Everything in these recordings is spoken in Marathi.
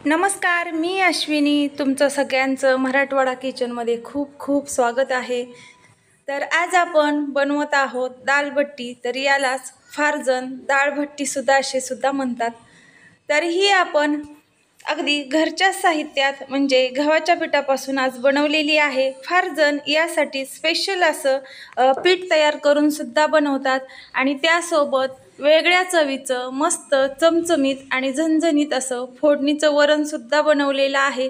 नमस्कार, मी अश्विनी. तुमचं सगळ्यांचं मराठवाडा किचनमध्ये खूप खूप स्वागत आहे. तर आज आपण बनवत आहोत दालभट्टी. तर यालाच फार जण डाळभट्टीसुद्धा असे सुद्धा म्हणतात. तर ही आपण अगदी घरच्या साहित्यात म्हणजे गव्हाच्या पिठापासून आज बनवलेली आहे. फार जण यासाठी स्पेशल असं पीठ तयार करून सुद्धा बनवतात आणि त्यासोबत वेगळ्या चवीचं मस्त चमचमीत आणि झणझणीत असं फोडणीचं वरणसुद्धा बनवलेलं आहे.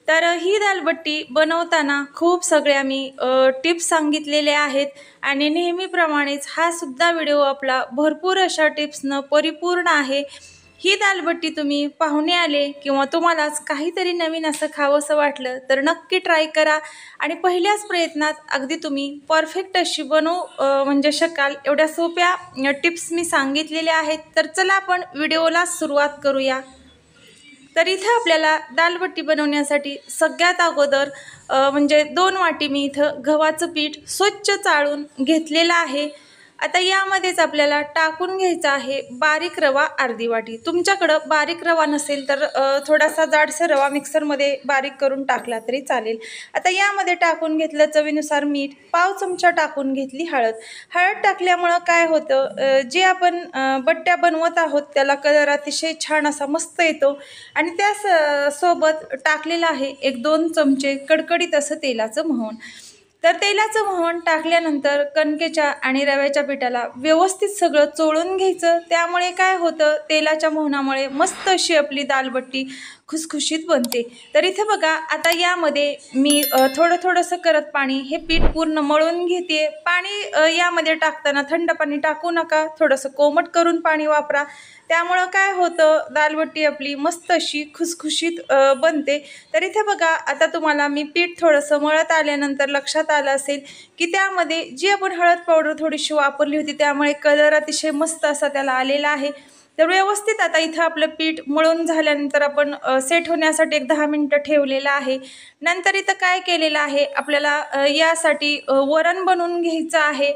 तर ही दालभट्टी बनवताना खूप सगळ्या मी टिप्स सांगितलेल्या आहेत आणि नेहमीप्रमाणेच हा सुद्धा व्हिडिओ आपला भरपूर अशा टिप्सनं परिपूर्ण आहे. ही दालभट्टी तुम्ही पाहुणे आले किंवा तुम्हालाच काहीतरी नवीन असं खावंसं वाटलं तर नक्की ट्राय करा आणि पहिल्याच प्रयत्नात अगदी तुम्ही परफेक्ट अशी म्हणजे शकाल एवढ्या सोप्या टिप्स मी सांगितलेल्या आहेत. तर चला आपण व्हिडिओला सुरुवात करूया. तर इथं आपल्याला दालभट्टी बनवण्यासाठी सगळ्यात अगोदर म्हणजे 2 वाटी मी इथं गव्हाचं पीठ स्वच्छ चाळून घेतलेलं आहे. आता यामध्येच आपल्याला टाकून घ्यायचा आहे बारीक रवा अर्धी वाटी. तुमच्याकडं बारीक रवा नसेल तर थोडासा जाडसर रवा मिक्सरमध्ये बारीक करून टाकला तरी चालेल. आता यामध्ये टाकून घेतलं चवीनुसार मीठ, पाव चमचा टाकून घेतली हळद. हळद टाकल्यामुळं काय होतं, जे आपण बट्ट्या बनवत आहोत त्याला कलर अतिशय छान असा मस्त येतो आणि त्या सोबत टाकलेलं आहे 1-2 चमचे कडकडीत असं तेलाचं मोहन. तर तेलाचं मोहन टाकल्यानंतर कणकेच्या आणि रव्याच्या पिठाला व्यवस्थित सगळं चोळून घ्यायचं. त्यामुळे काय होतं, तेलाच्या मोहनामुळे मस्त अशी आपली दालभट्टी खुसखुशीत बनते. तर इथे बघा, आता यामध्ये मी थोडंसं करत पाणी हे पीठ पूर्ण मळून घेते. पाणी यामध्ये टाकताना थंड पाणी टाकू नका, थोडंसं कोमट करून पाणी वापरा. त्यामुळं काय होतं, दालभट्टी आपली मस्त अशी खुसखुशीत बनते. तर इथे बघा, आता तुम्हाला मी पीठ थोडंसं मळत आल्यानंतर लक्षात आलं असेल की त्यामध्ये जी आपण हळद पावडर थोडीशी वापरली होती त्यामुळे कलर अतिशय मस्त असा त्याला आलेला आहे. तर व्यवस्थित आता इथं आपलं पीठ मळून झाल्यानंतर आपण सेट होण्यासाठी 10 मिनटं ठेवलेलं आहे. नंतर इथं काय केलेलं आहे, आपल्याला यासाठी वरण बनवून घ्यायचं आहे.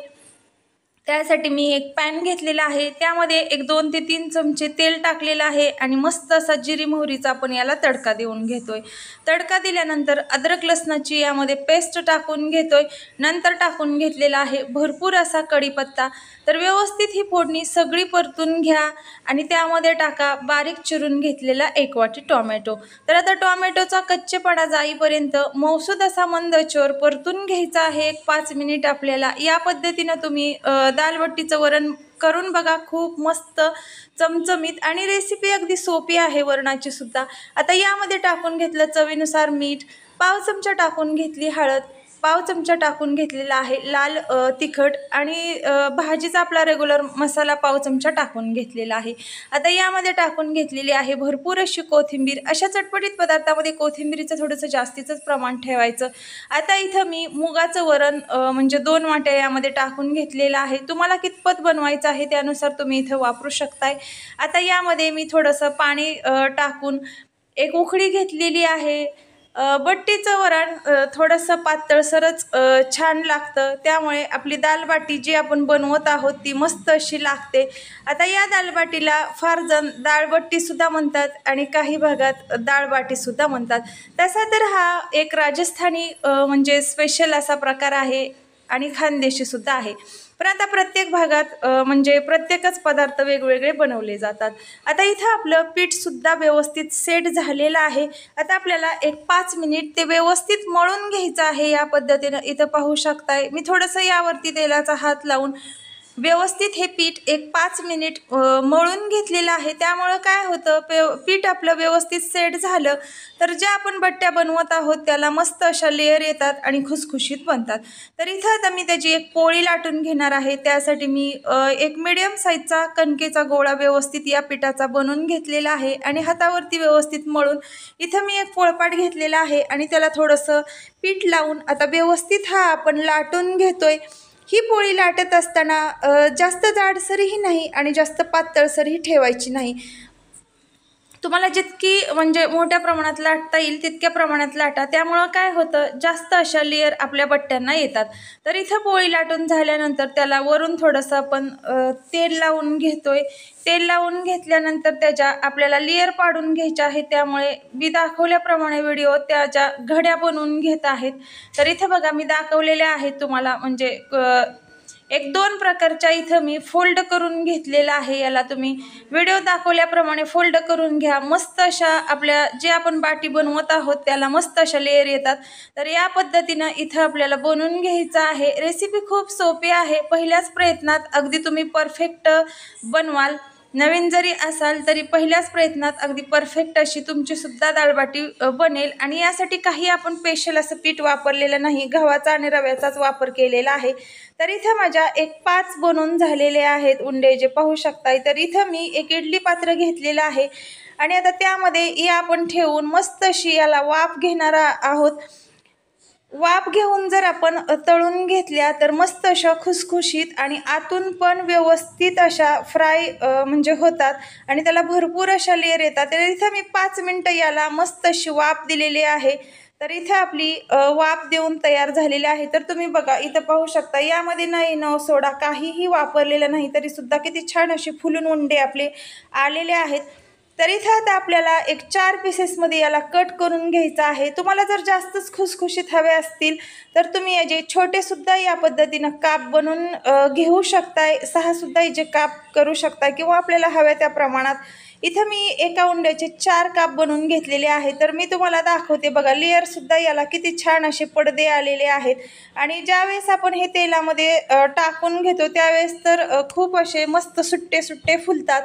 त्यासाठी मी एक पॅन घेतलेला आहे. त्यामध्ये 2 ते 3 चमचे तेल टाकलेलं आहे आणि मस्त असा जिरी मोहरीचा आपण याला तडका देऊन घेतोय. तडका दिल्यानंतर अद्रक लसणाची यामध्ये पेस्ट टाकून घेतोय. नंतर टाकून घेतलेला आहे भरपूर असा कढीपत्ता. तर व्यवस्थित ही फोडणी सगळी परतून घ्या आणि त्यामध्ये टाका बारीक चिरून घेतलेला 1 वाटी टोमॅटो. तर आता टोमॅटोचा कच्चेपणा जाईपर्यंत मौसूद असा मंद आचेवर परतून घ्यायचा आहे 5 मिनिट आपल्याला. या पद्धतीनं तुम्ही दालभट्टीचं वरण करून बघा, खूप मस्त चमचमीत आणि रेसिपी अगदी सोपी आहे वरणाची सुद्धा. आता यामध्ये टाकून घेतलं चवीनुसार मीठ, पाव चमचा टाकून घेतली हळद, पाव चमचा टाकून घेतलेला आहे लाल तिखट आणि भाजीचा आपला रेग्युलर मसाला पाव चमचा टाकून घेतलेला आहे. आता यामध्ये टाकून घेतलेली आहे भरपूर अशी कोथिंबीर. अशा चटपटीत पदार्थामध्ये कोथिंबीरीचं थोडंसं जास्तीचंच प्रमाण ठेवायचं. आता इथं मी मुगाचं वरण म्हणजे 2 वाट्या यामध्ये टाकून घेतलेलं आहे. तुम्हाला कितपत बनवायचं आहे त्यानुसार तुम्ही इथं वापरू शकताय. आता यामध्ये मी थोडंसं पाणी टाकून एक उकळी घेतलेली आहे. बट्टीचं वरण थोडंसं पातळसरच छान लागतं. त्यामुळे आपली दालबाटी जी आपण बनवत आहोत ती मस्त अशी लागते. आता या दालबाटीला फार जण दाळबट्टीसुद्धा म्हणतात आणि काही भागात दाळबाटीसुद्धा म्हणतात. तसा तर हा एक राजस्थानी म्हणजे स्पेशल असा प्रकार आहे आणि खानदेशीसुद्धा आहे. पण आता प्रत्येक भागात म्हणजे प्रत्येकच पदार्थ वेगवेगळे बनवले जातात. आता इथं आपलं पीठसुद्धा व्यवस्थित सेट झालेलं आहे. आता आपल्याला 5 मिनिट ते व्यवस्थित मळून घ्यायचं आहे. या पद्धतीनं इथं पाहू शकताय मी थोडंसं यावरती तेलाचा हात लावून व्यवस्थित हे पीठ 5 मिनिट मळून घेतलेलं आहे. त्यामुळं काय होतं, पीठ आपलं व्यवस्थित सेट झालं तर ज्या आपण बट्ट्या बनवत आहोत त्याला मस्त अशा लेअर येतात आणि खुसखुशीत बनतात. तर इथं आता मी त्याची एक पोळी लाटून घेणार आहे. त्यासाठी मी एक मीडियम साईजचा कणकेचा गोळा व्यवस्थित या पिठाचा बनवून घेतलेला आहे आणि हातावरती व्यवस्थित मळून इथं मी एक पोळपाट घेतलेला आहे आणि त्याला थोडंसं पीठ लावून आता व्यवस्थित हा आपण लाटून घेतोय. ही पोळी लाटत असताना जास्त जाडसरही नाही आणि जास्त पातळसरही ठेवायची नाही. तुम्हाला जितकी म्हणजे मोठ्या प्रमाणात लाटता येईल तितक्या प्रमाणात लाटा, त्यामुळं काय होतं जास्त अशा लेअर आपल्या बट्ट्यांना येतात. तर इथं पोळी लाटून झाल्यानंतर त्याला वरून थोडंसं आपण तेल लावून घेतोय. तेल लावून घेतल्यानंतर त्याच्या आपल्याला लेअर पाडून घ्यायच्या आहेत, त्यामुळे मी दाखवल्याप्रमाणे व्हिडिओ त्याच्या घड्या बनवून घेत आहेत. तर इथं बघा मी दाखवलेल्या आहेत तुम्हाला, म्हणजे एक दोन प्रकारच्या इथं मी फोल्ड करून घेतलेला आहे. याला तुम्ही व्हिडिओ दाखवल्याप्रमाणे फोल्ड करून घ्या. मस्त अशा आपल्या जे आपण बाटी बनवत आहोत त्याला मस्त अशा लेअर येतात. तर या पद्धतीनं इथं आपल्याला बनवून घ्यायचं आहे. रेसिपी खूप सोपी आहे. पहिल्याच प्रयत्नात अगदी तुम्ही परफेक्ट बनवाल. नवीन जरी असाल तरी पहिल्याच प्रयत्नात अगदी परफेक्ट अशी तुमची सुद्धा डाळबाटी बनेल. आणि यासाठी काही आपण स्पेशल असं पीठ वापरलेलं नाही, गव्हाचा आणि रव्याचाच वापर केलेला आहे. तर इथं माझ्या एक 5 बनवून झालेले आहेत उंडे, जे पाहू शकताय. तर इथं मी एक इडली पात्र घेतलेलं आहे आणि आता त्यामध्ये या आपण ठेवून मस्त अशी याला वाफ घेणार आहोत. वाफ घेऊन जर आपण तळून घेतल्या तर मस्त अशा खुसखुशीत आणि आतून पण व्यवस्थित अशा फ्राय म्हणजे होतात आणि त्याला भरपूर अशा लेअर येतात. तर इथं मी 5 मिनटं याला मस्त अशी वाफ दिलेली आहे. तर इथं आपली वाफ देऊन तयार झालेली आहे. तर तुम्ही बघा इथं पाहू शकता, यामध्ये नाही न सोडा काहीही वापरलेलं नाही, तरी सुद्धा किती छान असे फुलून उंडे आपले आलेले आहेत. तर इथं आता आपल्याला एक 4 पीसेसमध्ये याला कट करून घ्यायचं आहे. तुम्हाला जर जास्तच खुसखुशीत हवे असतील तर तुम्ही याचे छोटेसुद्धा या पद्धतीनं काप बनवून घेऊ शकताय. 6 सुद्धा याचे काप करू शकता किंवा आपल्याला हव्या त्या प्रमाणात. इथं मी एका उंड्याचे 4 काप बनवून घेतलेले आहे. तर मी तुम्हाला दाखवते बघा, लेअरसुद्धा याला किती छान असे पडदे आलेले आहेत. आणि ज्यावेळेस आपण हे तेलामध्ये टाकून घेतो त्यावेळेस तर खूप असे मस्त सुट्टे सुट्टे फुलतात.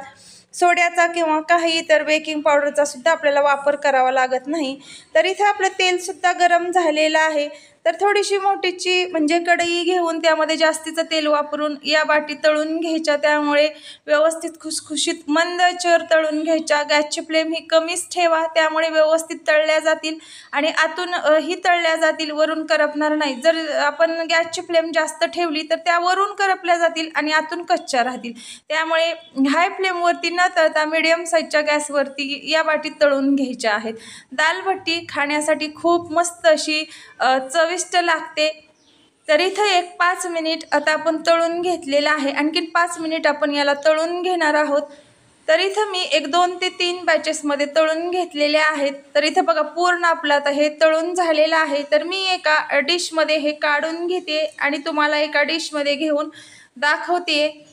सोड्याचा किंवा काही इतर बेकिंग पावडरचा सुद्धा आपल्याला वापर करावा लागत नाही. तर इथे आपलं तेलसुद्धा गरम झालेलं आहे. तर थोडीशी मोठीची म्हणजे कढई घेऊन त्यामध्ये जास्तीचं तेल वापरून या बाटी तळून घ्यायच्या. त्यामुळे व्यवस्थित खुसखुशीत मंद आचेवर तळून घ्यायच्या. गॅसची फ्लेम ही कमीच ठेवा, त्यामुळे व्यवस्थित तळल्या जातील आणि आतून ही तळल्या जातील, वरून करपणार नाही. जर आपण गॅसची फ्लेम जास्त ठेवली तर त्या वरून करपल्या जातील आणि आतून कच्च्या राहतील. त्यामुळे हाय फ्लेमवरती न तळता मीडियम साईजच्या गॅसवरती या बाटीत तळून घ्यायच्या आहेत. दालभट्टी खाण्यासाठी खूप मस्त अशी चविष्ट लागते. तर इथं एक 5 मिनिट आता आपण तळून घेतलेलं आहे. आणखीन 5 मिनिट आपण याला तळून घेणार आहोत. तर इथं मी एक 2 ते 3 बॅचेसमध्ये तळून घेतलेले आहेत. तर इथं बघा पूर्ण आपलं आता हे तळून झालेलं आहे. तर मी एका डिशमध्ये हे काढून घेते आणि तुम्हाला एका डिशमध्ये घेऊन दाखवते.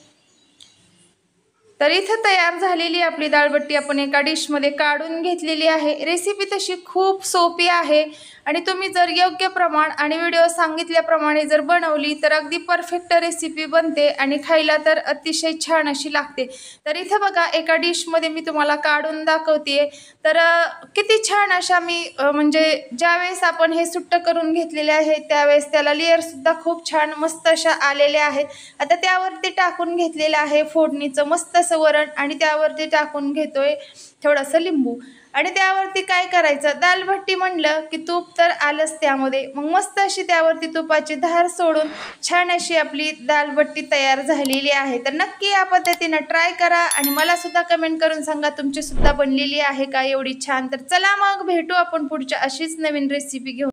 तर इथं तयार झालेली आपली दाळबट्टी आपण एका डिशमध्ये काढून घेतलेली आहे. रेसिपी तशी खूप सोपी आहे आणि तुम्ही जर योग्य प्रमाण आणि व्हिडिओ सांगितल्याप्रमाणे जर बनवली तर अगदी परफेक्ट रेसिपी बनते आणि खायला तर अतिशय छान अशी लागते. तर इथं बघा एका डिशमध्ये मी तुम्हाला काढून दाखवते. तर किती छान अशा मी म्हणजे ज्यावेळेस आपण हे सुट्ट करून घेतलेले आहे त्यावेळेस त्याला लेअरसुद्धा खूप छान मस्त अशा आलेल्या आहेत. आता त्यावरती टाकून घेतलेलं आहे फोडणीचं मस्त असं वरण आणि त्यावरती टाकून घेतोय थोडंसं लिंबू. आणि त्यावरती काय करायचं, दालभट्टी म्हणलं की तूप तर आलंच त्यामध्ये. मग मस्त अशी त्यावरती तुपाची धार सोडून छान अशी आपली दालभट्टी तयार झालेली आहे. तर नक्की या पद्धतीनं ट्राय करा आणि मला सुद्धा कमेंट करून सांगा तुमची सुद्धा बनलेली आहे का एवढी छान. तर चला मग भेटू आपण पुढच्या अशीच नवीन रेसिपी घेऊन.